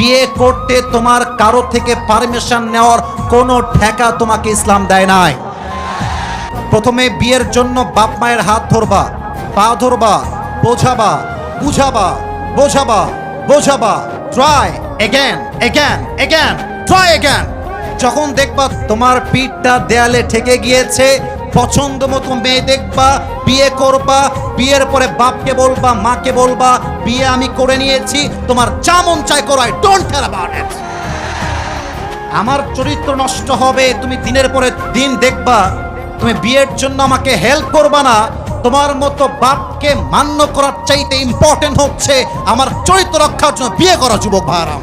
বিয়ে করতে তোমার কারো থেকে পারমিশন নেওয়ার কোনো ঠেকা তোমাকে ইসলাম দেয় নাই। প্রথমে বিয়ের জন্য বাপ মায়ের হাত ধরবা, পা ধরবা, বোঝাবা, বুঝাবা, বোঝাবা, বোঝাবা, try again again again, try again. যখন দেখবা তোমার পিঠটা দেয়ালে ঠেকে গিয়েছে, পছন্দ মতো মেয়ে দেখবা, বিয়ে করবা। বিয়ের পরে বাপকে বলবা, মাকে বলবা, বিয়ে আমি করে নিয়েছি, তোমার যা মন চায় করো, I don't care about it. আমার চরিত্র নষ্ট হবে, তুমি দিনের পরে দিন দেখবা তুমি বিয়ের জন্য আমাকে হেল্প করবা না। তোমার মতো বাপকে মান্য করার চাইতে ইম্পর্টেন্ট হচ্ছে আমার চরিত্র রক্ষার জন্য বিয়ে করা, যুবক ভাইরা।